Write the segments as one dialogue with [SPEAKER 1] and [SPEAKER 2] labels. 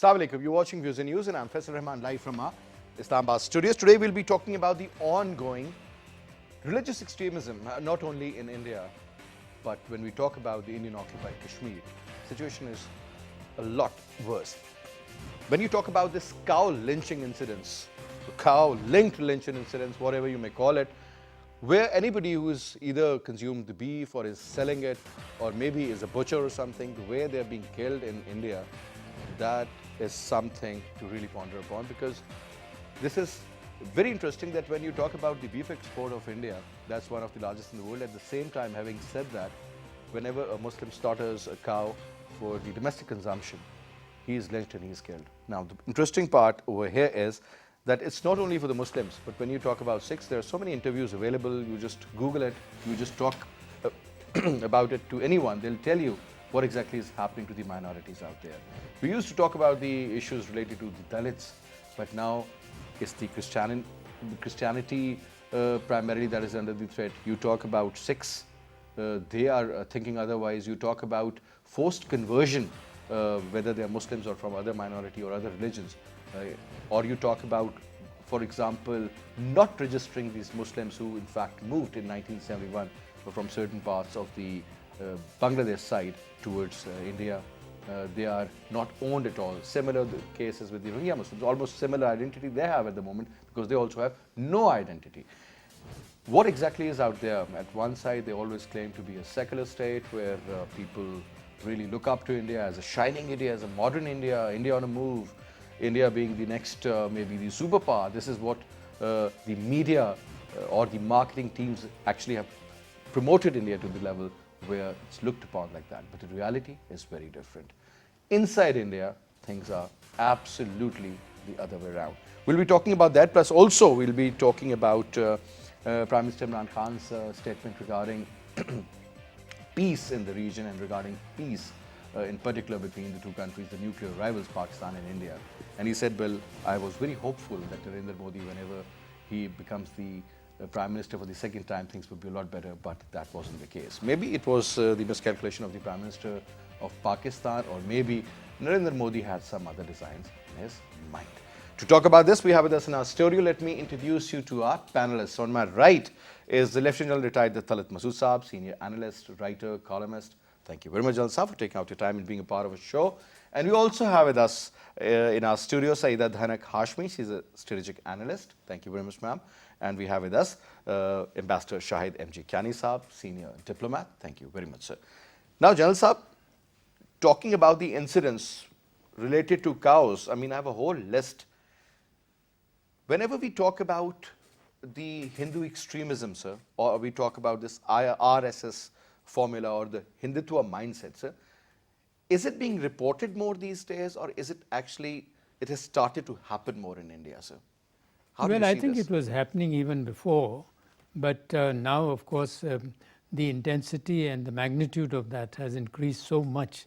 [SPEAKER 1] Assalamu alaikum. You're watching Views and News and I'm Faisal Rehman live from our Islamabad studios. Today we'll be talking about the ongoing religious extremism, not only in India, but when we talk about the Indian occupied Kashmir, the situation is a lot worse. When you talk about this cow lynching incidents, cow-linked lynching incidents, whatever you may call it, where anybody who is either consumed the beef or is selling it or maybe is a butcher or something, the way they're being killed in India, that is something to really ponder upon, because this is very interesting that when you talk about the beef export of India, that's one of the largest in the world. At the same time, having said that, whenever a Muslim slaughters a cow for the domestic consumption, he is lynched and he is killed. Now, the interesting part over here is that it's not only for the Muslims, but when you talk about Sikhs, there are so many interviews available. You just Google it, you just talk about it to anyone, they'll tell you what exactly is happening to the minorities out there. We used to talk about the issues related to the Dalits, but now it's the Christianity primarily that is under the threat. You talk about Sikhs, they are thinking otherwise. You talk about forced conversion, whether they are Muslims or from other minority or other religions. Or you talk about, for example, not registering these Muslims who in fact moved in 1971 from certain parts of the Bangladesh side towards India. They are not owned at all. Similar cases with the Rohingya Muslims, almost similar identity they have at the moment, because they also have no identity. What exactly is out there? At one side, they always claim to be a secular state where people really look up to India as a shining India, as a modern India, India on a move, India being the next maybe the superpower. This is what the media or the marketing teams actually have promoted India to the level where it's looked upon like that. But the reality is very different. Inside India, things are absolutely the other way around. We'll be talking about that, plus also we'll be talking about Prime Minister Imran Khan's statement regarding peace in the region and regarding peace in particular between the two countries, the nuclear rivals, Pakistan and India. And he said, well, I was very hopeful that Narendra Modi, whenever he becomes the Prime Minister for the second time, things would be a lot better, but that wasn't the case. Maybe it was the miscalculation of the Prime Minister of Pakistan, or maybe Narendra Modi had some other designs in his mind. To talk about this, we have with us in our studio. Let me introduce you to our panelists. On my right is the Lieutenant General retired Talat Masood Saab, senior analyst, writer, columnist. Thank you very much, General Saab, for taking out your time and being a part of a show. And we also have with us in our studio Saeed Hashmi. She's a strategic analyst. Thank you very much, ma'am. And we have with us Ambassador Shahid M.G. Kyani Saab, senior diplomat. Thank you very much, sir. Now, General Saab, talking about the incidents related to cows, I mean, I have a whole list. Whenever we talk about the Hindu extremism, sir, or we talk about this RSS formula or the Hindutva mindset, sir, is it being reported more these days, or is it actually, it has started to happen more in India, sir?
[SPEAKER 2] Well, I think it was happening even before, but now, of course, the intensity and the magnitude of that has increased so much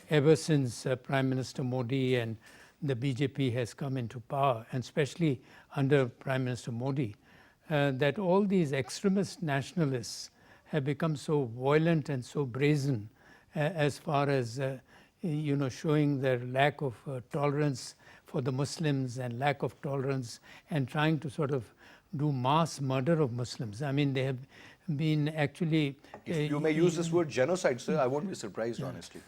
[SPEAKER 2] ever since Prime Minister Modi and the BJP has come into power, and especially under Prime Minister Modi, that all these extremist nationalists have become so violent and so brazen as far as showing their lack of tolerance for the Muslims and lack of tolerance, and trying to sort of do mass murder of Muslims. I mean, they have been actually...
[SPEAKER 1] If you may use this word genocide, sir, I won't be surprised, honestly.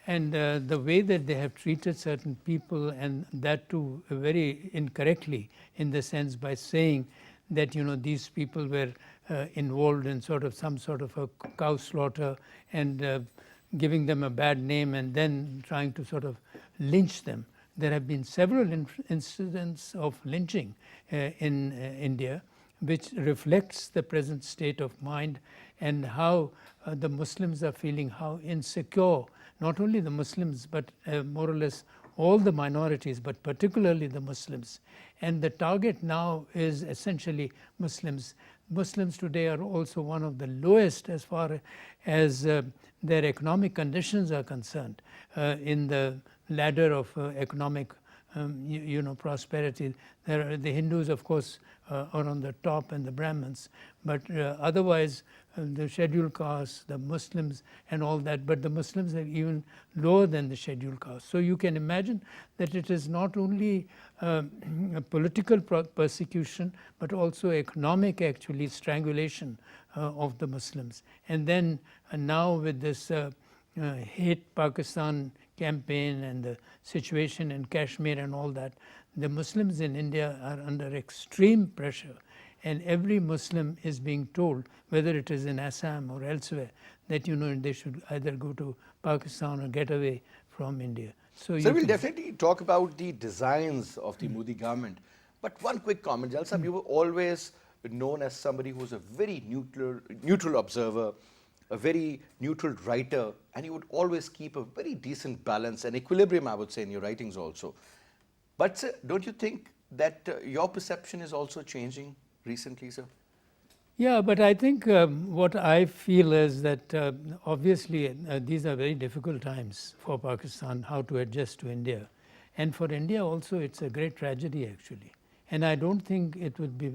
[SPEAKER 2] And the way that they have treated certain people, and that too very incorrectly, in the sense by saying that, these people were involved in some sort of a cow slaughter, and giving them a bad name, and then trying to sort of lynch them. There have been several incidents of lynching in India, which reflects the present state of mind and how the Muslims are feeling, how insecure, not only the Muslims, but more or less all the minorities, but particularly the Muslims. And the target now is essentially Muslims. Muslims today are also one of the lowest as far as their economic conditions are concerned in the ladder of economic prosperity. There are the Hindus, of course, are on the top, and the Brahmins, but otherwise the scheduled castes, the Muslims and all that, but the Muslims are even lower than the scheduled castes. So you can imagine that it is not only a political persecution, but also economic, actually, strangulation of the Muslims. And then now with this hate Pakistan campaign and the situation in Kashmir and all that, the Muslims in India are under extreme pressure, and every Muslim is being told, whether it is in Assam or elsewhere, that they should either go to Pakistan or get away from India.
[SPEAKER 1] So we'll definitely talk about the designs of the Modi government. But one quick comment, Jalsa, you were always known as somebody who's a very neutral observer, a very neutral writer, and you would always keep a very decent balance and equilibrium, I would say, in your writings also. But sir, don't you think that your perception is also changing recently, sir?
[SPEAKER 2] Yeah, but I think what I feel is that obviously these are very difficult times for Pakistan, how to adjust to India. And for India also, it's a great tragedy, actually. And I don't think it would be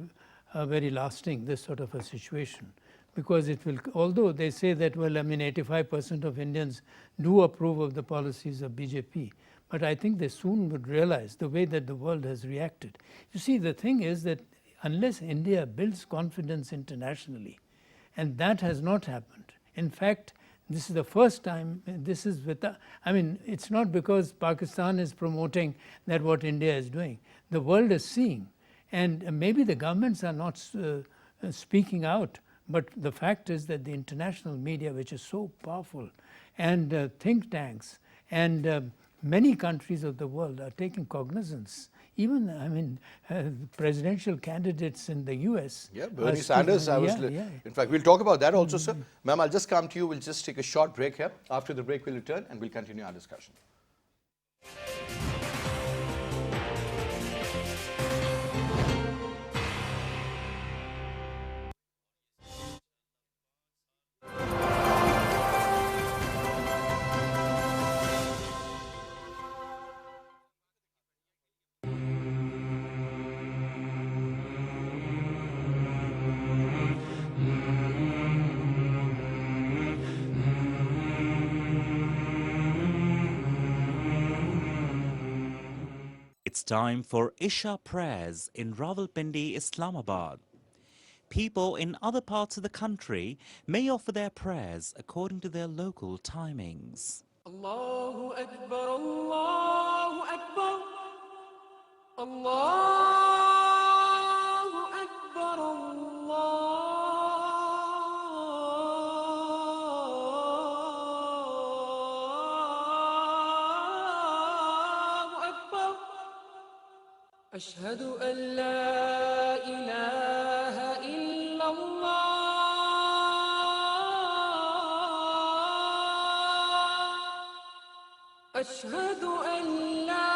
[SPEAKER 2] very lasting, this sort of a situation. Because it will, although they say that, well, 85% of Indians do approve of the policies of BJP, but I think they soon would realize the way that the world has reacted. You see, the thing is that unless India builds confidence internationally, and that has not happened. In fact, this is the first time, this is with, it's not because Pakistan is promoting that what India is doing. The world is seeing, and maybe the governments are not speaking out, but the fact is that the international media, which is so powerful, and think tanks, and many countries of the world are taking cognizance. Even, presidential candidates in the US.
[SPEAKER 1] Yeah, Bernie Sanders. In fact, we'll talk about that also, sir. Ma'am, I'll just come to you. We'll just take a short break here. After the break, we'll return and we'll continue our discussion.
[SPEAKER 3] It's time for Isha prayers in Rawalpindi, Islamabad. People in other parts of the country may offer their prayers according to their local timings.
[SPEAKER 4] Allahu Akbar, Allahu Akbar, Allahu Akbar, Allahu Akbar. Ashhadu an la ilaha illallah. أشهد أن لا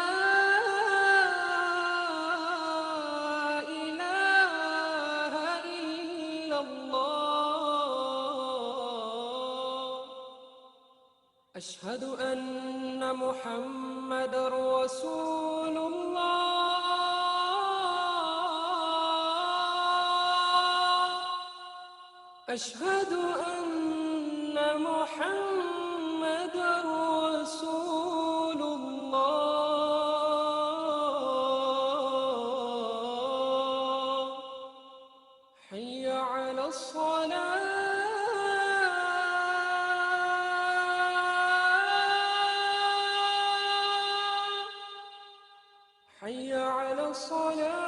[SPEAKER 4] إله إلا الله أشهد أن محمد رسول الله أشهد أن محمد رسول الله حي على الصلاة حي على الصلاة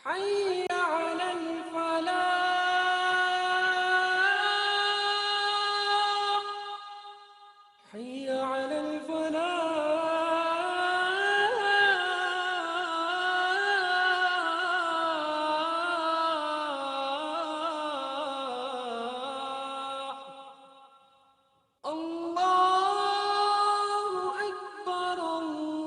[SPEAKER 4] حي على الفلاح حي على الفلاح الله أكبر الله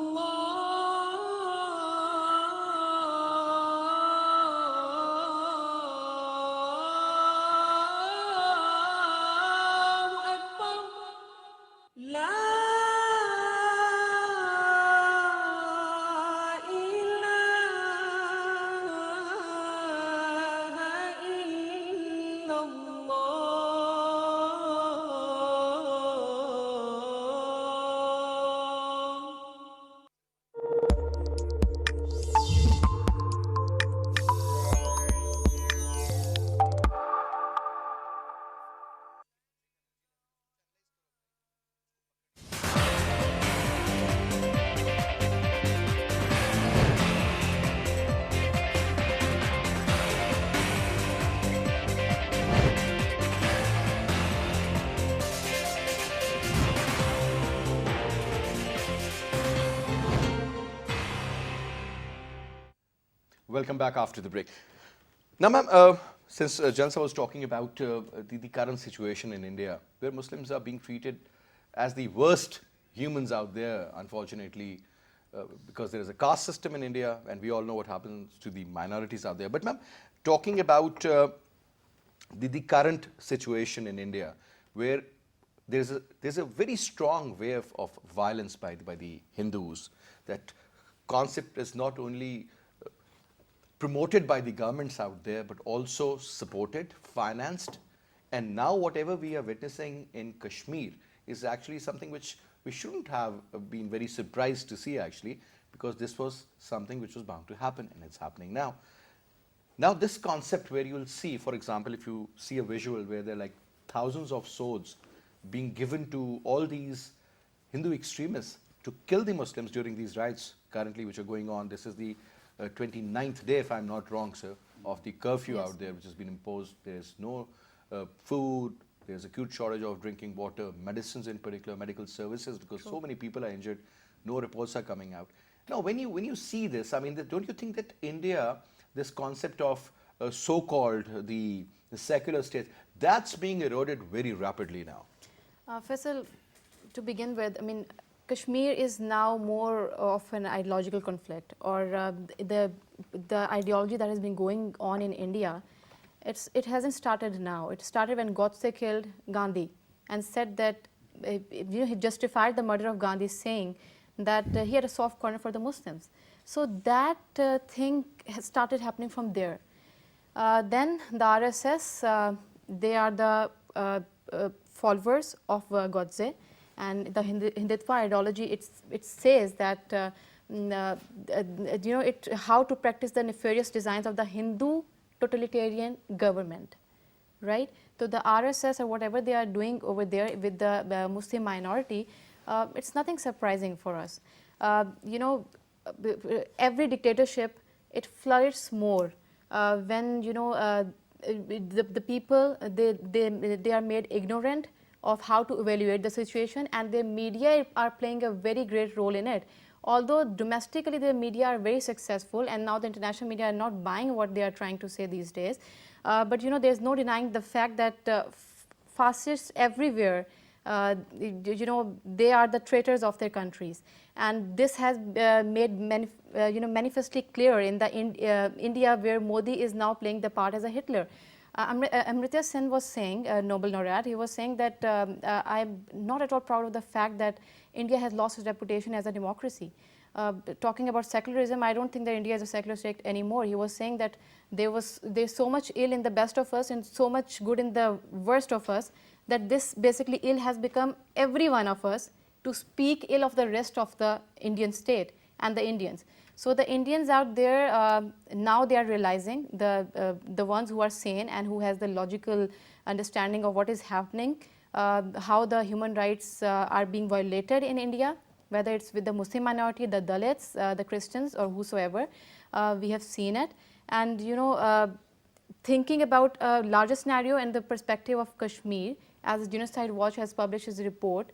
[SPEAKER 1] Welcome back after the break. Now, ma'am, since Jalsa was talking about the current situation in India, where Muslims are being treated as the worst humans out there, unfortunately, because there is a caste system in India, and we all know what happens to the minorities out there. But, ma'am, talking about the current situation in India, where there's a very strong wave of violence by the Hindus. That concept is not only promoted by the governments out there, but also supported, financed, and now whatever we are witnessing in Kashmir is actually something which we shouldn't have been very surprised to see, actually, because this was something which was bound to happen, and it's happening now. Now, this concept where you'll see, for example, if you see a visual where there are like thousands of swords being given to all these Hindu extremists to kill the Muslims during these riots currently which are going on. This is the 29th day, if I'm not wrong, sir, of the curfew out there which has been imposed. There's no food, there's acute shortage of drinking water, medicines in particular, medical services, because so many people are injured, no reports are coming out. Now, when you see this, I mean, don't you think that India, this concept of so-called the secular state, that's being eroded very rapidly now?
[SPEAKER 5] Faisal, to begin with, I mean, Kashmir is now more of an ideological conflict, or the ideology that has been going on in India. It hasn't started now. It started when Godse killed Gandhi and said that he justified the murder of Gandhi, saying that he had a soft corner for the Muslims. So that thing has started happening from there. Then the RSS, they are the followers of Godse, and the Hindutva ideology. It says that how to practice the nefarious designs of the Hindu totalitarian government, right? So the RSS or whatever they are doing over there with the Muslim minority, it's nothing surprising for us. Every dictatorship, it flourishes more when the people they are made ignorant of how to evaluate the situation, and their media are playing a very great role in it. Although domestically the media are very successful, and now the international media are not buying what they are trying to say these days, but there's no denying the fact that fascists everywhere, they are the traitors of their countries, and this has made manifestly clear in the India, where Modi is now playing the part as a Hitler. Amartya Sen was saying, Nobel laureate, he was saying that I'm not at all proud of the fact that India has lost its reputation as a democracy. Talking about secularism, I don't think that India is a secular state anymore. He was saying that there's so much ill in the best of us and so much good in the worst of us, that this basically ill has become every one of us to speak ill of the rest of the Indian state and the Indians. So the Indians out there, now they are realizing, the ones who are sane and who has the logical understanding of what is happening, how the human rights are being violated in India, whether it's with the Muslim minority, the Dalits, the Christians, or whosoever. We have seen it. And thinking about a larger scenario and the perspective of Kashmir, as Genocide Watch has published his report,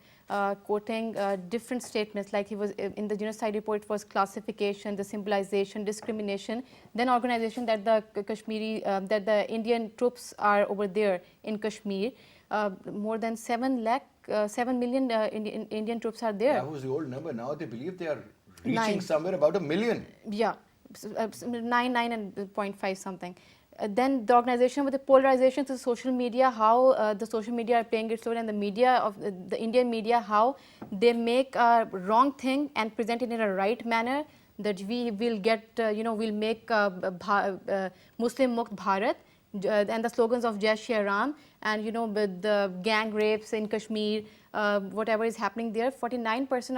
[SPEAKER 5] quoting different statements, like he was in the Genocide report, it was classification, the symbolization, discrimination, then organization that the Kashmiri, that the Indian troops are over there in Kashmir. More than 7 million Indian troops are there.
[SPEAKER 1] That was the old number. Now they believe they are reaching
[SPEAKER 5] 9.
[SPEAKER 1] somewhere about 1 million.
[SPEAKER 5] Yeah, 9.5 something. Then the organization with the polarization to social media, how the social media are playing its role, and the media of the Indian media, how they make a wrong thing and present it in a right manner, that we will get, we'll make Muslim Mukt Bharat, and the slogans of Jai Shri Ram, and with the gang rapes in Kashmir, whatever is happening there, 49%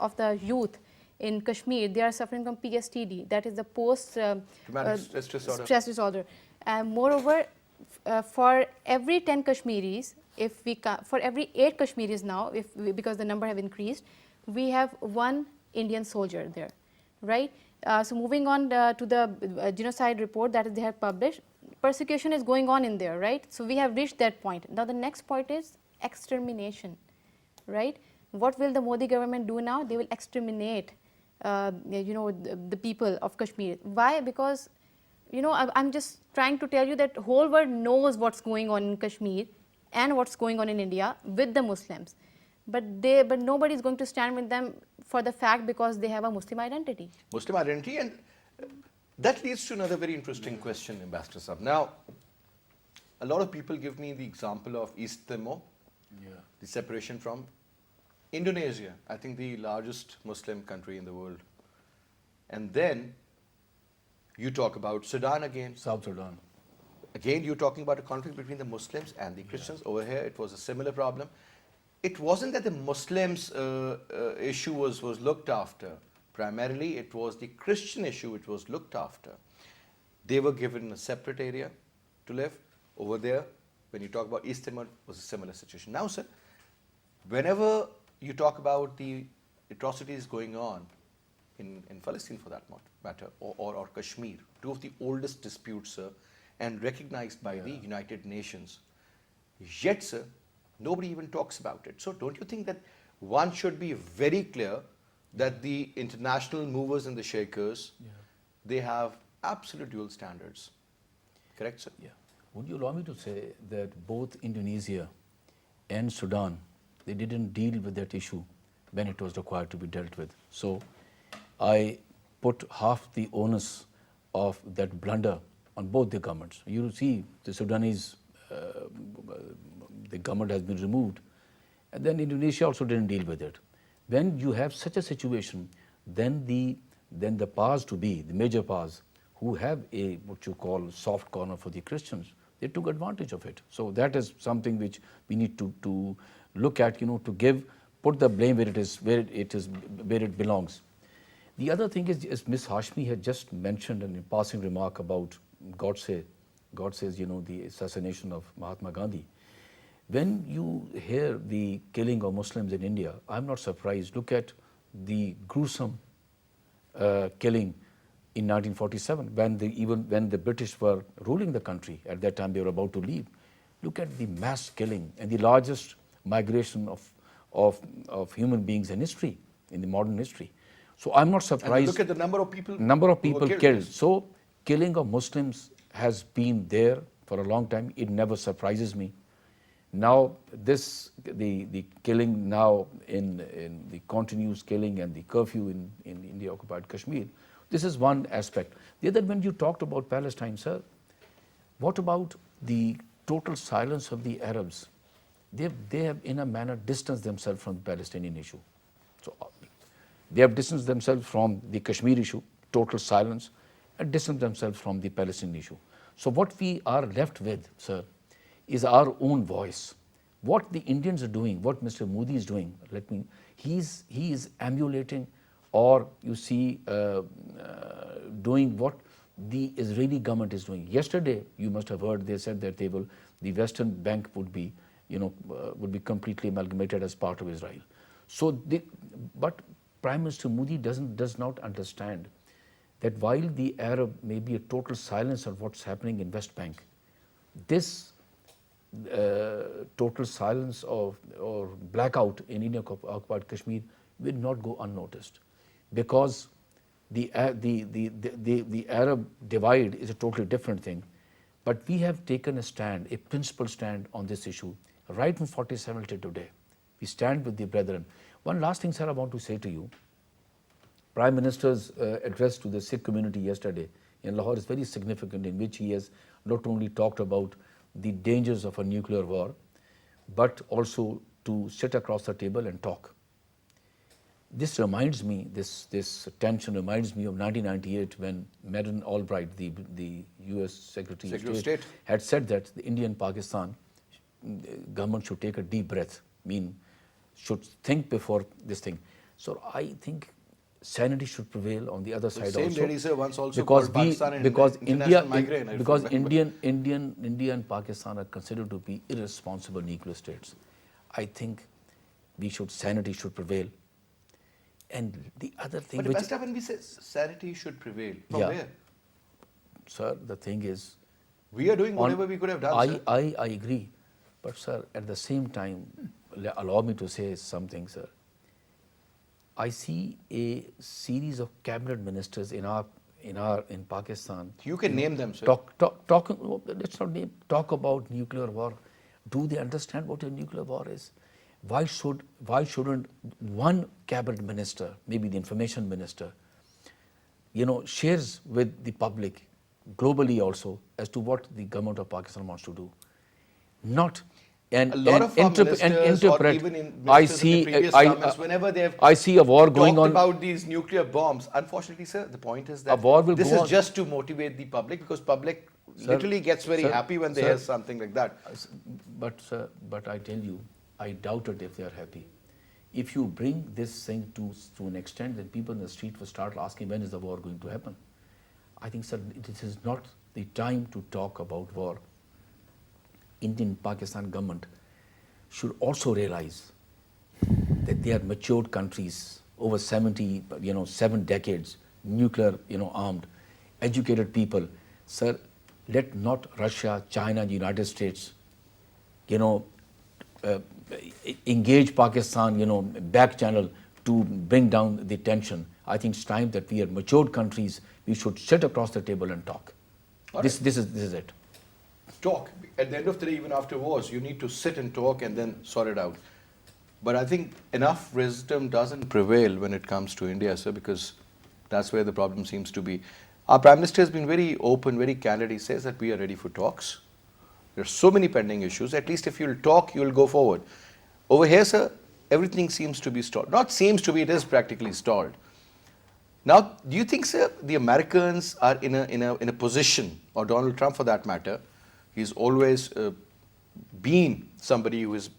[SPEAKER 5] of the youth in Kashmir, they are suffering from PSTD, that is the
[SPEAKER 1] Traumatic
[SPEAKER 5] stress disorder. And moreover, for every 10 Kashmiris, for every 8 Kashmiris now, because the number have increased, we have 1 Indian soldier there, right? So moving on to the genocide report that they have published, persecution is going on in there, right? So we have reached that point. Now the next point is extermination, right? What will the Modi government do now? They will exterminate the people of Kashmir. Why? Because I'm just trying to tell you that whole world knows what's going on in Kashmir and what's going on in India with the Muslims, but nobody is going to stand with them for the fact because they have a Muslim identity.
[SPEAKER 1] Muslim identity, and that leads to another very interesting question, Ambassador Saab. Now, a lot of people give me the example of East Timor, the separation from Indonesia, I think the largest Muslim country in the world. And then you talk about Sudan again.
[SPEAKER 6] South Sudan.
[SPEAKER 1] Again, you're talking about a conflict between the Muslims and the Christians. Over here, it was a similar problem. It wasn't that the Muslims issue was looked after. Primarily, it was the Christian issue which was looked after. They were given a separate area to live. Over there, when you talk about East Timor, was a similar situation. Now, sir, whenever you talk about the atrocities going on in Palestine, for that matter, or Kashmir, two of the oldest disputes, sir, and recognized by the United Nations, yet, sir, nobody even talks about it. So don't you think that one should be very clear that the international movers and the shakers, they have absolute dual standards? Correct, sir?
[SPEAKER 6] Yeah. Would you allow me to say that both Indonesia and Sudan, they didn't deal with that issue when it was required to be dealt with. So I put half the onus of that blunder on both the governments. You see, the Sudanese, the government has been removed, and then Indonesia also didn't deal with it. When you have such a situation, then the powers to be, the major powers, who have a what you call soft corner for the Christians, they took advantage of it. So that is something which we need to look at, to put the blame where it belongs. The other thing is, as Ms. Hashmi had just mentioned in a passing remark about Godse's, the assassination of Mahatma Gandhi. When you hear the killing of Muslims in India, I'm not surprised. Look at the gruesome killing in 1947, even when the British were ruling the country. At that time, they were about to leave. Look at the mass killing and the largest migration of human beings in history, in the modern history. So I'm not surprised.
[SPEAKER 1] And look at the number of people
[SPEAKER 6] killed. So killing of Muslims has been there for a long time. It never surprises me. Now the killing now in the continuous killing and the curfew in India-occupied Kashmir, this is one aspect. The other, when you talked about Palestine, sir, what about the total silence of the Arabs? They have in a manner distanced themselves from the Palestinian issue. So they have distanced themselves from the Kashmir issue, total silence, and distanced themselves from the Palestinian issue. So what we are left with, sir, is our own voice. What the Indians are doing, what Mr. Modi is doing, he is emulating, or you see, doing what the Israeli government is doing. Yesterday, you must have heard, they said that the Western Bank would be completely amalgamated as part of Israel. So, but Prime Minister Modi does not understand that while the Arab may be a total silence on what's happening in West Bank, this total silence or blackout in India-occupied Kashmir will not go unnoticed, because the Arab divide is a totally different thing. But we have taken a stand, a principled stand on this issue, right from 47 till today. We stand with the brethren. One last thing, sir, I want to say to you. Prime Minister's address to the Sikh community yesterday in Lahore is very significant, in which he has not only talked about the dangers of a nuclear war, but also to sit across the table and talk. This reminds me, this tension reminds me of 1998, when Madeleine Albright, the US Secretary of State, had said that the India and Pakistan government should take a deep breath, should think before this thing. So I think sanity should prevail on the other side also.
[SPEAKER 1] Same lady, sir, once also called Pakistan international migraine.
[SPEAKER 6] Because India and Pakistan are considered to be irresponsible nuclear states. I think sanity should prevail. And the other thing,
[SPEAKER 1] but the when we say sanity should prevail, from where?
[SPEAKER 6] Sir, the thing is,
[SPEAKER 1] we are doing whatever we could have done, sir.
[SPEAKER 6] I agree. But sir, at the same time, allow me to say something, sir. I see a series of cabinet ministers in Pakistan.
[SPEAKER 1] You can name them, sir.
[SPEAKER 6] Let's not name, talk about nuclear war. Do they understand what a nuclear war is? Why shouldn't one cabinet minister, maybe the information minister, shares with the public globally also as to what the government of Pakistan wants to do? Not and
[SPEAKER 1] A lot of our ministers, or
[SPEAKER 6] interpret.
[SPEAKER 1] even in
[SPEAKER 6] I
[SPEAKER 1] ministers in the
[SPEAKER 6] see
[SPEAKER 1] previous
[SPEAKER 6] I,
[SPEAKER 1] governments, whenever they have
[SPEAKER 6] I see a war going
[SPEAKER 1] talked
[SPEAKER 6] on.
[SPEAKER 1] about these nuclear bombs, unfortunately, sir, the point is that
[SPEAKER 6] war will
[SPEAKER 1] this
[SPEAKER 6] go
[SPEAKER 1] is
[SPEAKER 6] on.
[SPEAKER 1] just to motivate the public, because public literally gets very happy when they hear something like that.
[SPEAKER 6] But sir, but I tell you, I doubt it if they are happy. If you bring this thing to an extent, then people in the street will start asking, when is the war going to happen? I think, sir, it is not the time to talk about war. Indian Pakistan government should also realize that they are matured countries, over 7 decades, nuclear, armed, educated people. Sir, let not Russia, China, the United States, engage Pakistan, back channel to bring down the tension. I think it's time that we are matured countries. We should sit across the table and talk. This is it.
[SPEAKER 1] Talk. At the end of the day, even after wars, you need to sit and talk and then sort it out. But I think enough wisdom doesn't prevail when it comes to India, sir, because that's where the problem seems to be. Our Prime Minister has been very open, very candid. He says that we are ready for talks. There are so many pending issues. At least if you'll talk, you'll go forward. Over here, sir, everything seems to be stalled. Not seems to be, it is practically stalled. Now, do you think, sir, the Americans are in a position, or Donald Trump for that matter, he's always been somebody who is,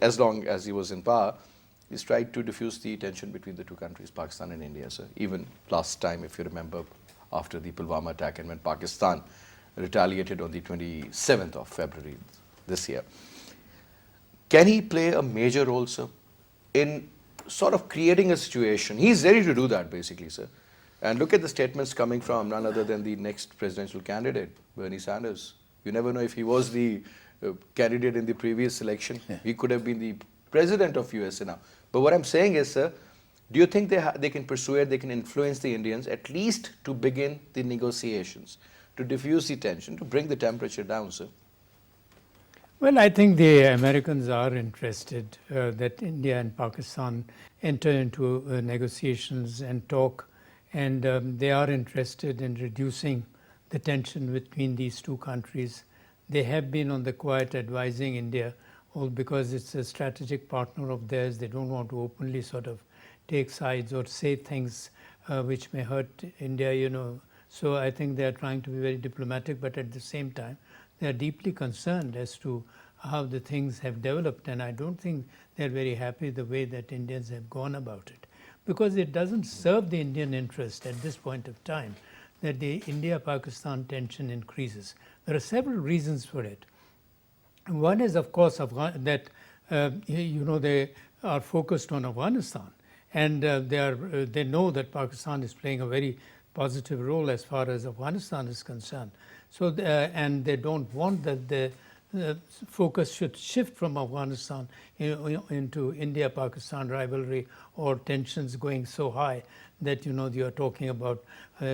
[SPEAKER 1] as long as he was in power, he's tried to diffuse the tension between the two countries, Pakistan and India, sir. Even last time, if you remember, after the Pulwama attack, and when Pakistan retaliated on the 27th of February this year. Can he play a major role, sir, in sort of creating a situation? He's ready to do that, basically, sir. And look at the statements coming from none other than the next presidential candidate, Bernie Sanders. You never know if he was the candidate in the previous election. He could have been the president of USA now. But what I'm saying is, sir, do you think they can persuade, they can influence the Indians at least to begin the negotiations, to diffuse the tension, to bring the temperature down, sir?
[SPEAKER 2] Well, I think the Americans are interested that India and Pakistan enter into negotiations and talk, and they are interested in reducing the tension between these two countries. They have been on the quiet advising India, all because it's a strategic partner of theirs. They don't want to openly sort of take sides or say things which may hurt India, So I think they are trying to be very diplomatic, but at the same time, they are deeply concerned as to how the things have developed, and I don't think they're very happy the way that Indians have gone about it, because it doesn't serve the Indian interest at this point of time that the India-Pakistan tension increases. There are several reasons for it. One is, of course, that they are focused on Afghanistan, and they know that Pakistan is playing a very positive role as far as Afghanistan is concerned. So, and they don't want that the focus should shift from Afghanistan into India-Pakistan rivalry or tensions going so high that you are talking about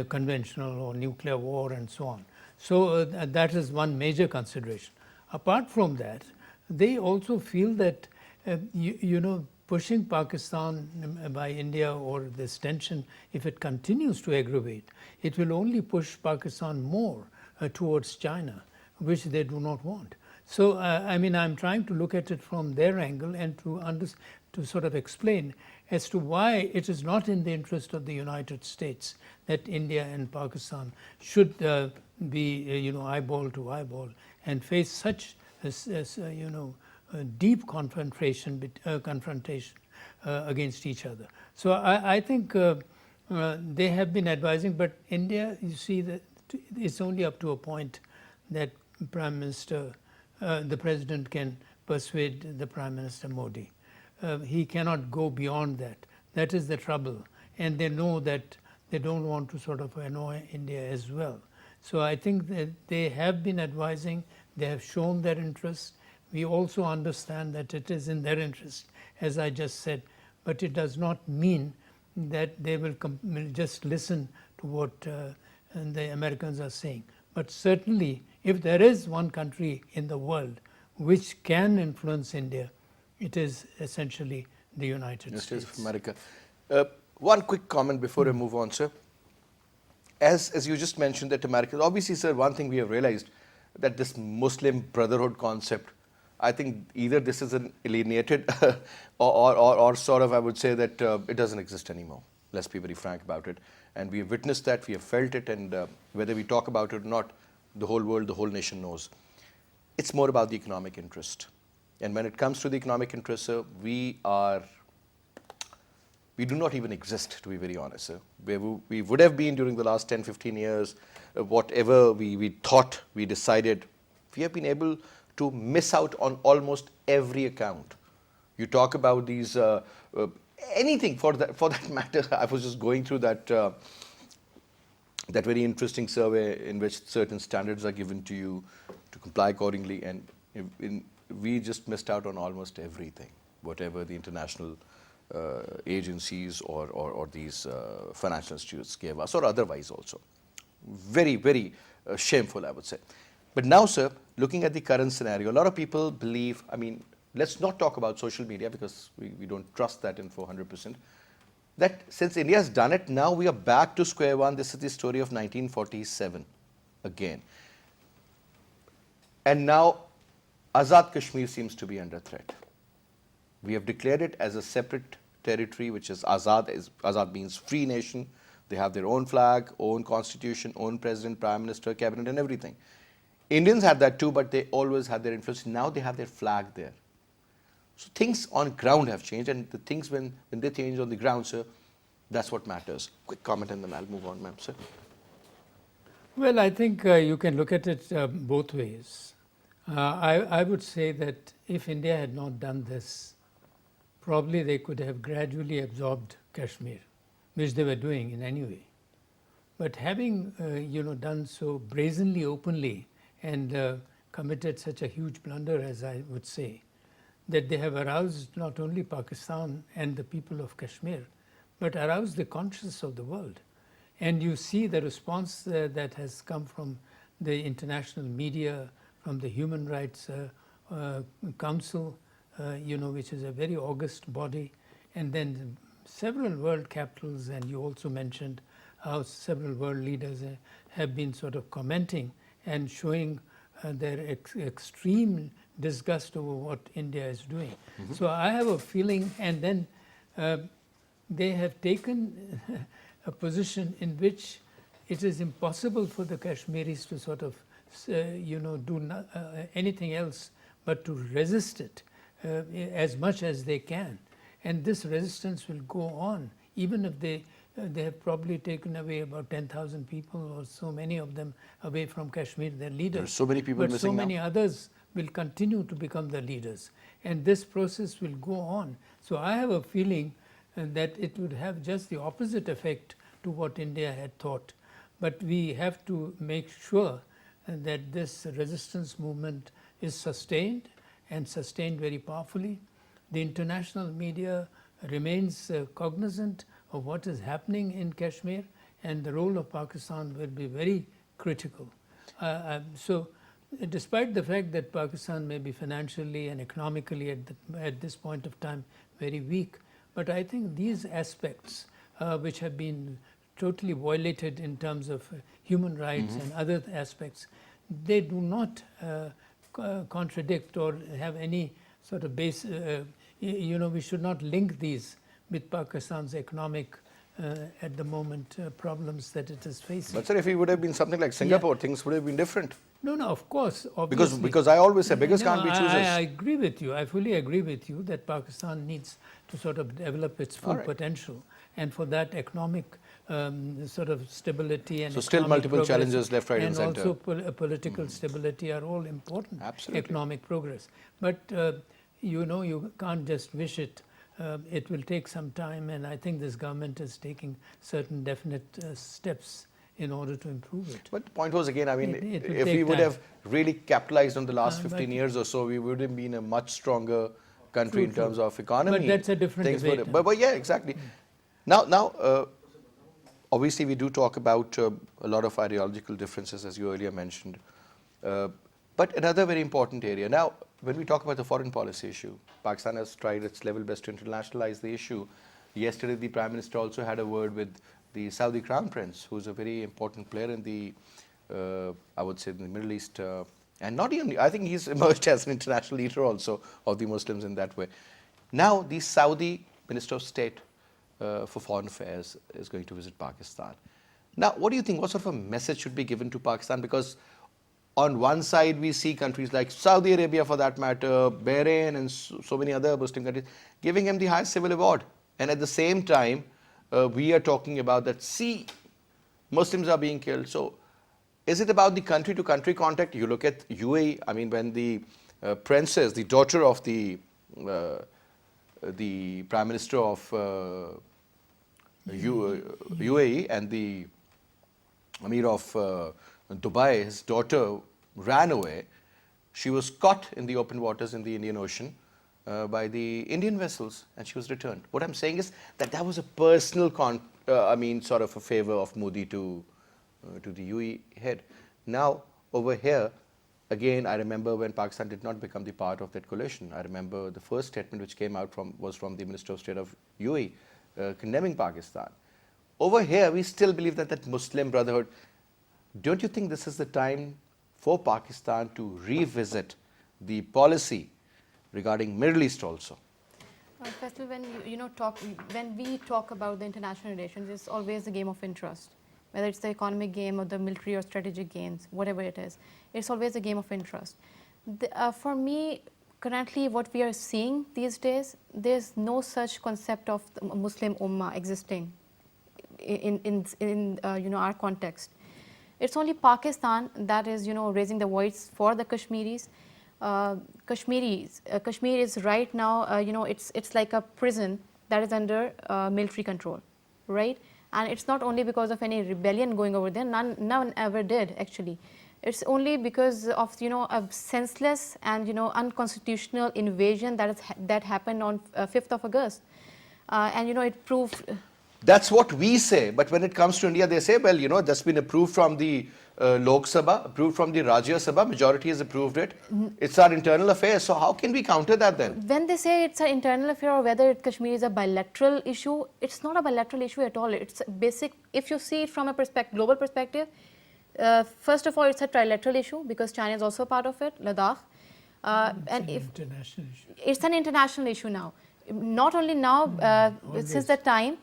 [SPEAKER 2] conventional or nuclear war and so on. So that is one major consideration. Apart from that, they also feel that pushing Pakistan by India or this tension, if it continues to aggravate, it will only push Pakistan more towards China, which they do not want. So, I'm trying to look at it from their angle and to sort of explain as to why it is not in the interest of the United States that India and Pakistan should be, eyeball to eyeball and face such, deep confrontation against each other. So I think they have been advising, but India, you see, that it's only up to a point that the President can persuade the Prime Minister Modi. He cannot go beyond that. That is the trouble. And they know that they don't want to sort of annoy India as well. So I think that they have been advising, they have shown their interest. We also understand that it is in their interest, as I just said, but it does not mean that they will just listen to what the Americans are saying. But certainly, if there is one country in the world which can influence India, it is essentially the United
[SPEAKER 1] States
[SPEAKER 2] States.
[SPEAKER 1] of America. One quick comment before I move on, sir. As you just mentioned that America, obviously, sir, one thing we have realized that this Muslim brotherhood concept, I think either this is an alienated or sort of, I would say that it doesn't exist anymore. Let's be very frank about it. And we have witnessed that, we have felt it, and whether we talk about it or not, the whole world, the whole nation knows. It's more about the economic interest. And when it comes to the economic interest, sir, we do not even exist, to be very honest, sir. We would have been during the last 10, 15 years, whatever we thought, we decided, we have been able to miss out on almost every account. You talk about these, anything for that matter. I was just going through that very interesting survey in which certain standards are given to you to comply accordingly, and we just missed out on almost everything, whatever the international agencies or these financial institutes gave us, or otherwise also. Very, very shameful, I would say. But now, sir, looking at the current scenario, a lot of people believe, I mean, let's not talk about social media because we don't trust that info 100%, that since India has done it, now we are back to square one. This is the story of 1947 again. And now Azad Kashmir seems to be under threat. We have declared it as a separate territory, which is Azad. Azad means free nation. They have their own flag, own constitution, own president, prime minister, cabinet, and everything. Indians had that too, but they always had their influence. Now they have their flag there. So things on ground have changed, and the things when they change on the ground, sir, that's what matters. Quick comment and then I'll move on, ma'am, sir.
[SPEAKER 2] Well, I think you can look at it both ways. I would say that if India had not done this, probably they could have gradually absorbed Kashmir, which they were doing in any way. But having done so brazenly, openly, and committed such a huge blunder, as I would say, that they have aroused not only Pakistan and the people of Kashmir, but aroused the conscience of the world. And you see the response that has come from the international media, from the Human Rights Council, which is a very august body, and then several world capitals, and you also mentioned how several world leaders have been sort of commenting and showing their extreme disgust over what India is doing. Mm-hmm. So I have a feeling, and then they have taken a position in which it is impossible for the Kashmiris to sort of do anything else but to resist it as much as they can. And this resistance will go on, even if they have probably taken away about 10,000 people or so many of them away from Kashmir, their leaders.
[SPEAKER 1] There's so many people
[SPEAKER 2] but
[SPEAKER 1] missing
[SPEAKER 2] so many
[SPEAKER 1] now.
[SPEAKER 2] others will continue to become the leaders. And this process will go on. So I have a feeling that it would have just the opposite effect to what India had thought. But we have to make sure that this resistance movement is sustained, and sustained very powerfully. The international media remains cognizant of what is happening in Kashmir, and the role of Pakistan will be very critical. So despite the fact that Pakistan may be financially and economically at this point of time very weak, but I think these aspects which have been totally violated in terms of human rights and other aspects, they do not contradict or have any sort of base, we should not link these with Pakistan's economic at the moment problems that it is facing.
[SPEAKER 1] But sir, if it would have been something like Singapore, things would have been different.
[SPEAKER 2] No, of course, obviously.
[SPEAKER 1] Because I always say beggars can't be choosers.
[SPEAKER 2] I agree with you. I fully agree with you that Pakistan needs to sort of develop its full potential, and for that economic sort of stability and
[SPEAKER 1] so still multiple challenges left, right, and center.
[SPEAKER 2] And also political stability are all important.
[SPEAKER 1] Absolutely.
[SPEAKER 2] Economic progress. But you can't just wish it. It will take some time, and I think this government is taking certain definite steps in order to improve it.
[SPEAKER 1] But the point was, again, I mean, if we would have really capitalized on the last 15 years or so, we would have been a much stronger country in
[SPEAKER 2] True,
[SPEAKER 1] terms
[SPEAKER 2] true.
[SPEAKER 1] of economy.
[SPEAKER 2] But that's a different
[SPEAKER 1] things
[SPEAKER 2] debate,
[SPEAKER 1] But yeah, exactly. Now, obviously, we do talk about a lot of ideological differences, as you earlier mentioned. Uh, but another very important area. Now, when we talk about the foreign policy issue, Pakistan has tried its level best to internationalize the issue. Yesterday, the Prime Minister also had a word with the Saudi Crown Prince, who's a very important player in the, I would say, in the Middle East. And not even, I think he's emerged as an international leader also of the Muslims in that way. Now, the Saudi Minister of State for Foreign Affairs is going to visit Pakistan. Now, what do you think? What sort of a message should be given to Pakistan? Because on one side, we see countries like Saudi Arabia, for that matter, Bahrain, and so many other Muslim countries giving him the highest civil award. And at the same time, we are talking about that, see, Muslims are being killed. So, is it about the country-to-country contact? You look at UAE, I mean, when the princess, the daughter of the Prime Minister of UAE and the Amir of Dubai, his daughter ran away. She was caught in the open waters in the Indian Ocean by the Indian vessels, and she was returned. What I'm saying is that that was a personal, sort of a favor of Modi to the UAE head. Now, over here, again, I remember when Pakistan did not become the part of that coalition. I remember the first statement which came out was from the Minister of State of UAE, condemning Pakistan. Over here, we still believe that Muslim Brotherhood. Don't you think this is the time for Pakistan to revisit the policy regarding Middle East also?
[SPEAKER 5] Faisal, when when we talk about the international relations, it's always a game of interest. Whether it's the economic game or the military or strategic games, whatever it is, it's always a game of interest. For me, currently, what we are seeing these days, there's no such concept of the Muslim Ummah existing in our context. It's only Pakistan that is raising the voice for the Kashmiris. Kashmir is right now it's like a prison that is under military control, right? And it's not only because of any rebellion going over there. None ever did actually. It's only because of a senseless and unconstitutional invasion that happened on 5th of August, and it proved.
[SPEAKER 1] That's what we say, but when it comes to India, they say, well, that's been approved from the Lok Sabha, approved from the Rajya Sabha, majority has approved it. It's our internal affair, so how can we counter that then?
[SPEAKER 5] When they say it's an internal affair or whether Kashmir is a bilateral issue, it's not a bilateral issue at all. It's basic, if you see it from a global perspective, first of all, it's a trilateral issue because China is also part of it, Ladakh.
[SPEAKER 2] International issue.
[SPEAKER 5] It's an international issue now. Not only now, since that time,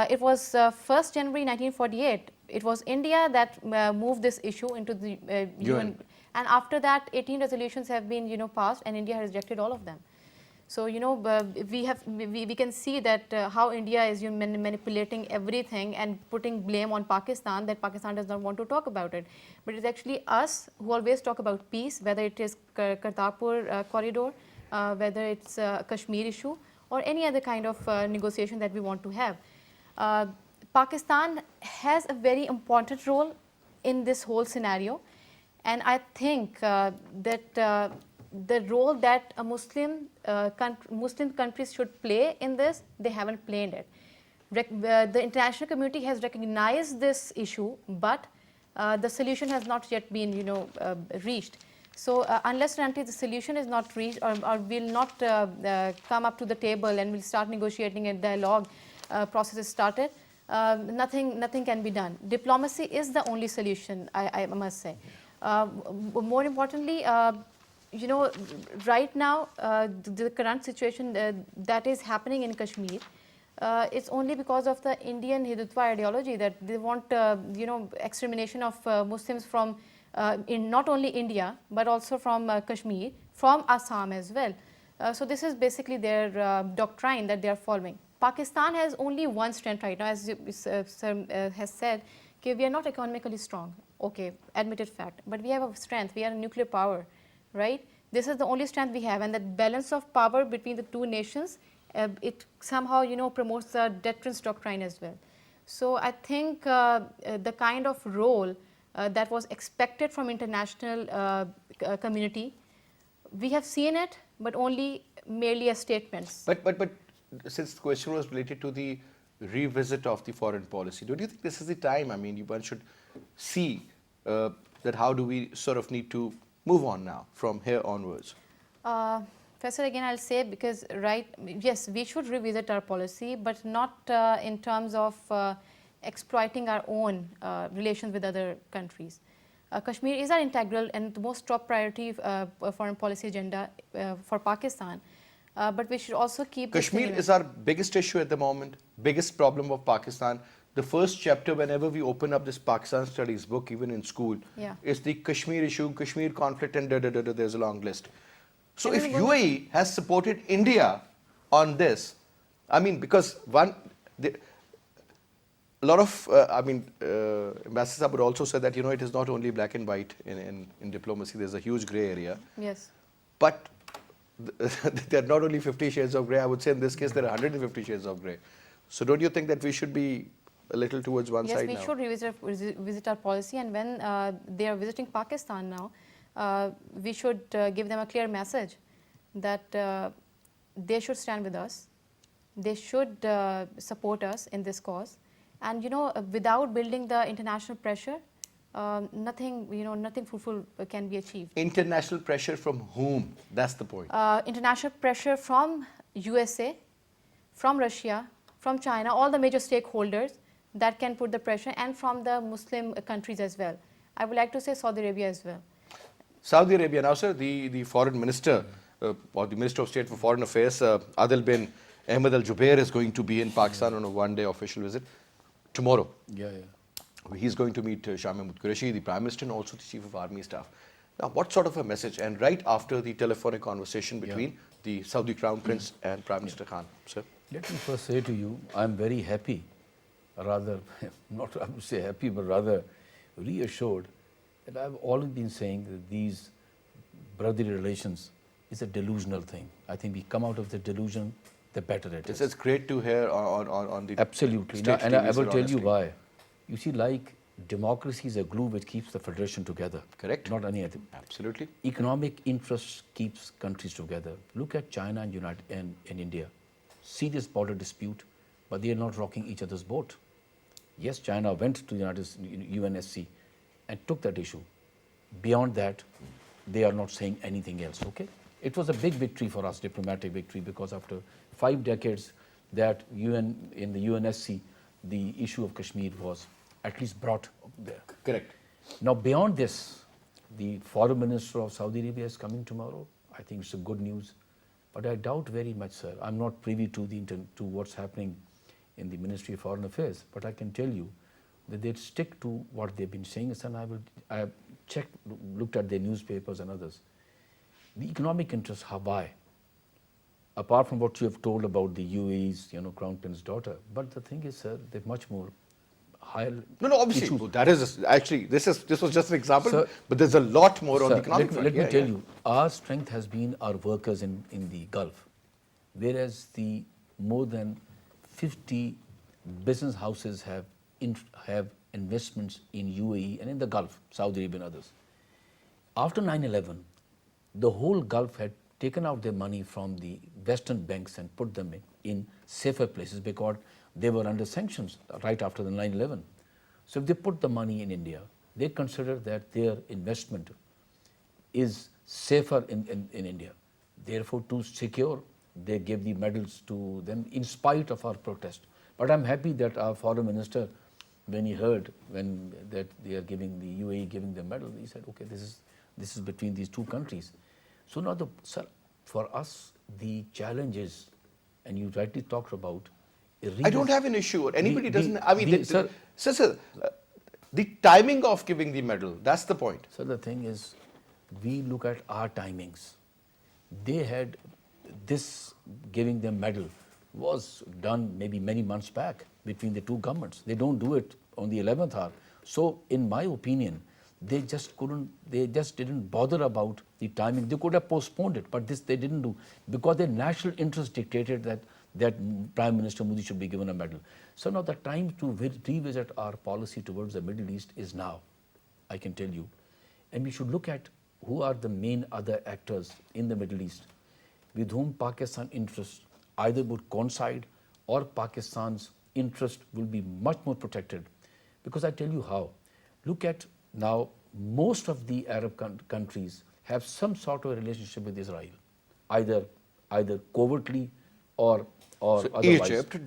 [SPEAKER 5] it was 1st January 1948. It was India that moved this issue into the UN. And after that, 18 resolutions have been passed, and India has rejected all of them. So we can see that how India is manipulating everything and putting blame on Pakistan, that Pakistan does not want to talk about it. But it's actually us who always talk about peace, whether it is Kartarpur corridor, whether it's Kashmir issue, or any other kind of negotiation that we want to have. Pakistan has a very important role in this whole scenario, and I think that the role that a Muslim countries should play in this, they haven't played it. The international community has recognized this issue, but the solution has not yet been reached. So unless and until the solution is not reached, or will not come up to the table and we'll start negotiating and dialogue process is started, nothing can be done. Diplomacy is the only solution, I must say. More importantly, right now, the current situation that is happening in Kashmir, it's only because of the Indian Hindutva ideology that they want, extermination of Muslims from in not only India but also from Kashmir, from Assam as well. So this is basically their doctrine that they are following. Pakistan has only one strength right now, as Sir has said, okay, we are not economically strong. Okay, admitted fact. But we have a strength. We are a nuclear power, right? This is the only strength we have, and that balance of power between the two nations, it somehow promotes the deterrence doctrine as well. So I think the kind of role that was expected from international community, we have seen it, but only merely as statements.
[SPEAKER 1] But since the question was related to the revisit of the foreign policy, don't you think this is the time? I mean, one should see that how do we sort of need to move on now from here onwards?
[SPEAKER 5] Faisal, again, I'll say because, yes, we should revisit our policy, but not in terms of exploiting our own relations with other countries. Kashmir is our integral and the most top priority foreign policy agenda for Pakistan. But we should also keep
[SPEAKER 1] Kashmir is our biggest issue at the moment, biggest problem of Pakistan. The first chapter, whenever we open up this Pakistan studies book, even in school, is the Kashmir issue, Kashmir conflict, and there's a long list. So if UAE has supported India on this, I mean, because a lot of, Ambassador would also say that, it is not only black and white in diplomacy, there's a huge gray area.
[SPEAKER 5] Yes.
[SPEAKER 1] But there are not only 50 shades of grey, I would say in this case there are 150 shades of grey. So don't you think that we should be a little towards one side now?
[SPEAKER 5] Yes, we should revisit our policy, and when they are visiting Pakistan now, we should give them a clear message that they should stand with us, they should support us in this cause, and without building the international pressure, nothing fruitful can be achieved.
[SPEAKER 1] International pressure from whom? That's the point.
[SPEAKER 5] International pressure from USA, from Russia, from China, all the major stakeholders that can put the pressure, and from the Muslim countries as well. I would like to say Saudi Arabia as well.
[SPEAKER 1] Saudi Arabia. Now, sir, the foreign minister or the Minister of State for Foreign Affairs, Adil bin Ahmed Al Jubair, is going to be in Pakistan on a one-day official visit tomorrow.
[SPEAKER 6] Yeah.
[SPEAKER 1] He's going to meet Shah Mahmood Qureshi, the Prime Minister, and also the Chief of Army Staff. Now, what sort of a message? And right after the telephonic conversation between the Saudi Crown Prince and Prime Minister Khan, sir.
[SPEAKER 6] Let me first say to you, I'm very happy, rather, not I would say happy, but rather reassured that I've always been saying that these brotherly relations is a delusional thing. I think we come out of the delusion, the better it is.
[SPEAKER 1] It's great to hear on the
[SPEAKER 6] Absolutely. Now, and I will tell you why. You see, like democracy is a glue which keeps the federation together.
[SPEAKER 1] Correct.
[SPEAKER 6] Not any other.
[SPEAKER 1] Absolutely.
[SPEAKER 6] Economic interests keeps countries together. Look at China and India. Serious border dispute, but they are not rocking each other's boat. Yes, China went to the UNSC and took that issue. Beyond that, they are not saying anything else, okay? It was a big victory for us, diplomatic victory, because after 5 decades that in the UNSC, the issue of Kashmir was at least brought there.
[SPEAKER 1] Correct.
[SPEAKER 6] Now, beyond this, the foreign minister of Saudi Arabia is coming tomorrow. I think it's a good news. But I doubt very much, sir. I'm not privy to what's happening in the Ministry of Foreign Affairs, but I can tell you that they'd stick to what they've been saying. And I have looked at their newspapers and others. The economic interests, why? Apart from what you have told about the UAE's, Crown Prince's daughter. But the thing is, sir, they're much more higher.
[SPEAKER 1] No, obviously.
[SPEAKER 6] issues.
[SPEAKER 1] That is actually, this was just an example,
[SPEAKER 6] Sir,
[SPEAKER 1] but there's a lot more on the economic front.
[SPEAKER 6] Let me tell you, our strength has been our workers in the Gulf, whereas the more than 50 business houses have investments in UAE and in the Gulf, Saudi Arabia and others. After 9/11, the whole Gulf had taken out their money from the Western banks and put them in safer places because they were under sanctions right after the 9/11. So if they put the money in India, they consider that their investment is safer in India. Therefore, to secure, they gave the medals to them in spite of our protest. But I'm happy that our foreign minister, when he heard that they are giving the UAE giving the medal, he said, okay, this is between these two countries. So now, sir, for us, the challenge is, and you rightly talked about.
[SPEAKER 1] I don't have an issue. Anybody doesn't. I mean, sir, the timing of giving the medal, that's the point.
[SPEAKER 6] So the thing is, we look at our timings. They had this giving them medal was done maybe many months back between the two governments. They don't do it on the 11th hour. So in my opinion, they just didn't bother about the timing. They could have postponed it, but this they didn't do because their national interest dictated that Prime Minister Modi should be given a medal. So now the time to revisit our policy towards the Middle East is now, I can tell you. And we should look at who are the main other actors in the Middle East. with whom Pakistan interests either would coincide or Pakistan's interest will be much more protected. Because I tell you how. Look at now, most of the Arab countries have some sort of a relationship with Israel, either covertly or
[SPEAKER 1] So
[SPEAKER 6] otherwise.
[SPEAKER 1] Egypt,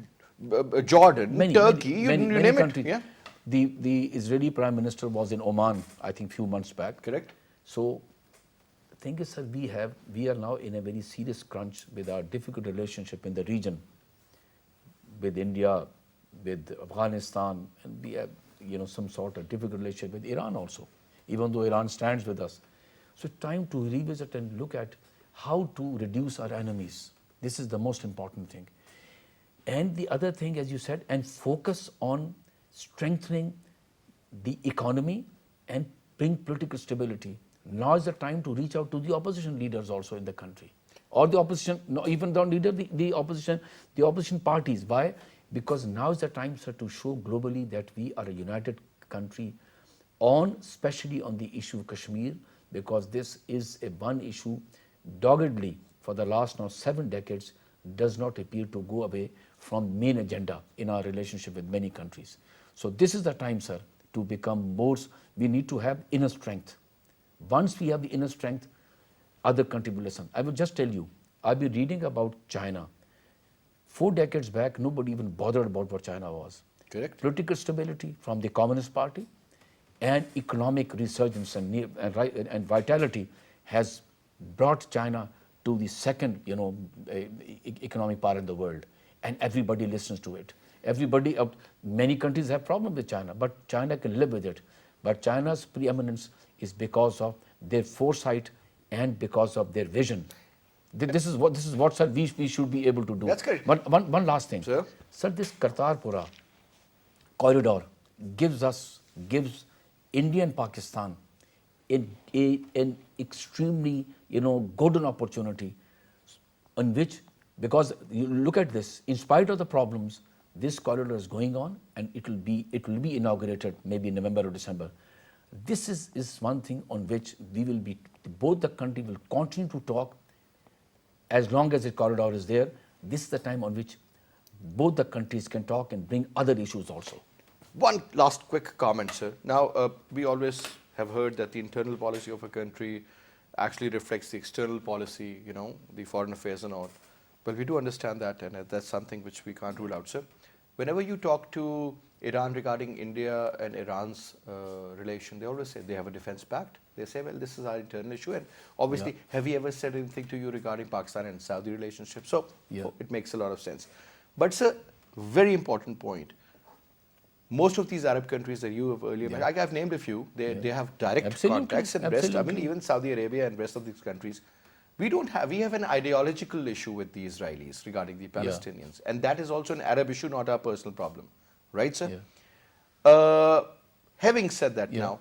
[SPEAKER 1] Jordan, Turkey, you
[SPEAKER 6] many
[SPEAKER 1] name
[SPEAKER 6] countries.
[SPEAKER 1] it. Yeah,
[SPEAKER 6] The Israeli Prime Minister was in Oman, I think, few months back.
[SPEAKER 1] correct.
[SPEAKER 6] So, the thing is, sir, we are now in a very serious crunch with our difficult relationship in the region, with India, with Afghanistan, and we have some sort of difficult relationship with Iran also, even though Iran stands with us. So, it's time to revisit and look at how to reduce our enemies. This is the most important thing. And the other thing, as you said, and focus on strengthening the economy and bring political stability. Now is the time to reach out to the opposition leaders also in the country, or the opposition, no, even the leader, the opposition parties. Why? Because now is the time, sir, to show globally that we are a united country especially on the issue of Kashmir, because this is a one issue doggedly for the last now 7 decades does not appear to go away from main agenda in our relationship with many countries. So this is the time, sir, to become more, we need to have inner strength. Once we have the inner strength, other countries will listen. I will just tell you, I've been reading about China. 4 decades back, nobody even bothered about what China was.
[SPEAKER 1] Correct.
[SPEAKER 6] Political stability from the Communist Party and economic resurgence and vitality has brought China to the second, economic power in the world, and everybody listens to it. Many countries have problems with China, but China can live with it. But China's preeminence is because of their foresight and because of their vision. This is what sir, we should be able to do.
[SPEAKER 1] That's correct.
[SPEAKER 6] One last thing.
[SPEAKER 1] Sir?
[SPEAKER 6] Sir, this Kartarpura corridor gives India and Pakistan an extremely golden opportunity on which, because you look at this, in spite of the problems, this corridor is going on and it will be inaugurated maybe in November or December. This is one thing on which both the country will continue to talk as long as the corridor is there. This is the time on which both the countries can talk and bring other issues also.
[SPEAKER 1] One last quick comment, sir. Now, we always have heard that the internal policy of a country actually reflects the external policy, the foreign affairs and all. Well, we do understand that, and that's something which we can't rule out, sir. Whenever you talk to Iran regarding India and Iran's relation, they always say they have a defense pact. They say, well, this is our internal issue. And obviously, have we ever said anything to you regarding Pakistan and Saudi relationship? So it makes a lot of sense. But, sir, very important point. Most of these Arab countries that you have earlier mentioned, I've named a few, they have direct contacts and rest. I mean, even Saudi Arabia and rest of these countries. We have an ideological issue with the Israelis regarding the Palestinians. And that is also an Arab issue, not our personal problem. Right, sir? Having said that now,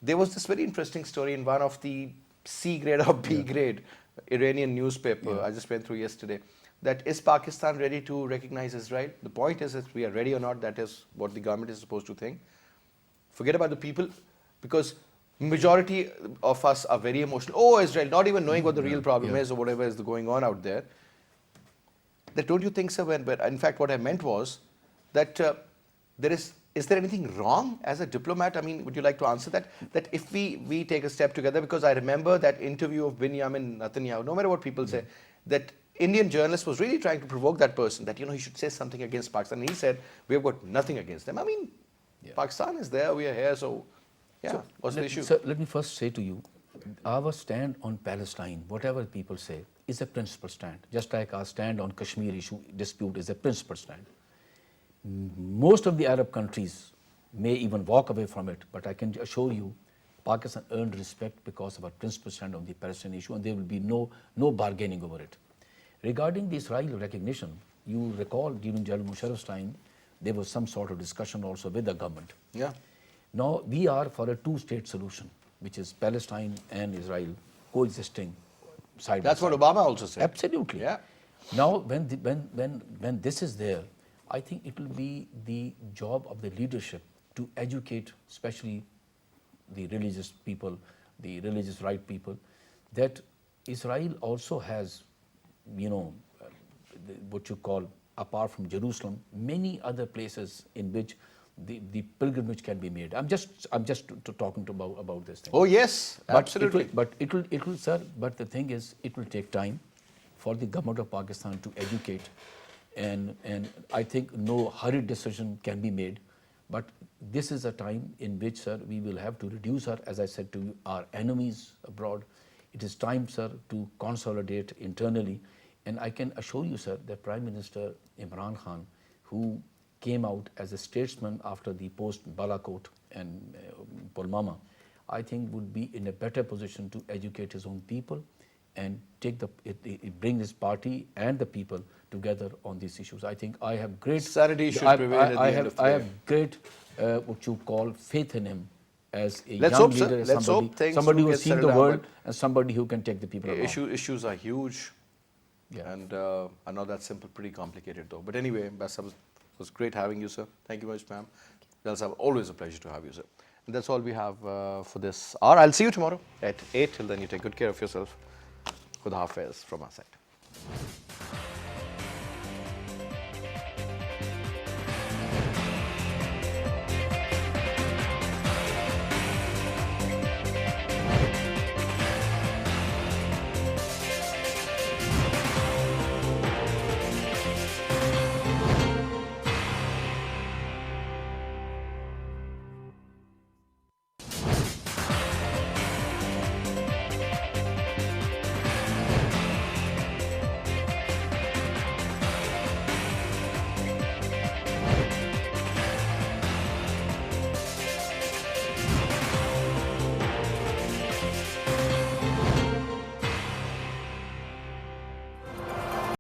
[SPEAKER 1] there was this very interesting story in one of the C grade or B grade Iranian newspaper I just went through yesterday, that is Pakistan ready to recognize Israel? The point is if we are ready or not, that is what the government is supposed to think. Forget about the people, because majority of us are very emotional. Oh, Israel, not even knowing what the real problem is or whatever is going on out there. That don't you think, sir, in fact what I meant was that is there anything wrong as a diplomat? I mean, would you like to answer that? That if we take a step together, because I remember that interview of Benjamin Netanyahu, no matter what people say, that Indian journalist was really trying to provoke that person, that, he should say something against Pakistan. And he said, we have got nothing against them. I mean, Pakistan is there, we are here, so what's the issue?
[SPEAKER 6] Sir, let me first say to you, our stand on Palestine, whatever people say, is a principal stand. Just like our stand on Kashmir issue dispute is a principal stand. Most of the Arab countries may even walk away from it, but I can assure you, Pakistan earned respect because of our principal stand on the Palestinian issue, and there will be no bargaining over it. Regarding the Israeli recognition, you recall during General Musharraf's time, there was some sort of discussion also with the government.
[SPEAKER 1] Yeah.
[SPEAKER 6] Now we are for a two-state solution, which is Palestine and Israel coexisting side by side.
[SPEAKER 1] That's what Obama also said.
[SPEAKER 6] Absolutely.
[SPEAKER 1] Yeah.
[SPEAKER 6] Now, when this is there, I think it will be the job of the leadership to educate, especially the religious people, the religious right people, that Israel also has you know, what you call, apart from Jerusalem, many other places in which the pilgrimage can be made. I'm just talking about this thing.
[SPEAKER 1] Oh yes,
[SPEAKER 6] But
[SPEAKER 1] absolutely.
[SPEAKER 6] it will, sir. But the thing is, it will take time for the government of Pakistan to educate, and I think no hurried decision can be made. But this is a time in which, sir, we will have to reduce our, as I said to you, our enemies abroad. It is time, sir, to consolidate internally. And I can assure you, sir, that Prime Minister Imran Khan, who came out as a statesman after the post-Balakot and Pulwama, I think would be in a better position to educate his own people and take bring his party and the people together on these issues. I think I have great
[SPEAKER 1] Sanity should prevail at the end of the
[SPEAKER 6] I
[SPEAKER 1] day.
[SPEAKER 6] have great what you call faith in him as a
[SPEAKER 1] Let's
[SPEAKER 6] young
[SPEAKER 1] hope, sir.
[SPEAKER 6] leader, as
[SPEAKER 1] Let's hope things
[SPEAKER 6] somebody
[SPEAKER 1] do
[SPEAKER 6] who
[SPEAKER 1] get
[SPEAKER 6] has seen the
[SPEAKER 1] settled down,
[SPEAKER 6] world and somebody who can take the people along.
[SPEAKER 1] Issues are huge,
[SPEAKER 6] Yeah.
[SPEAKER 1] and are not that simple, pretty complicated though. But anyway, Basit, it was great having you, sir. Thank you very much, ma'am. That's always a pleasure to have you, sir. And that's all we have for this hour. I'll see you tomorrow at 8. Till then, you take good care of yourself. Khuda Hafiz from our side.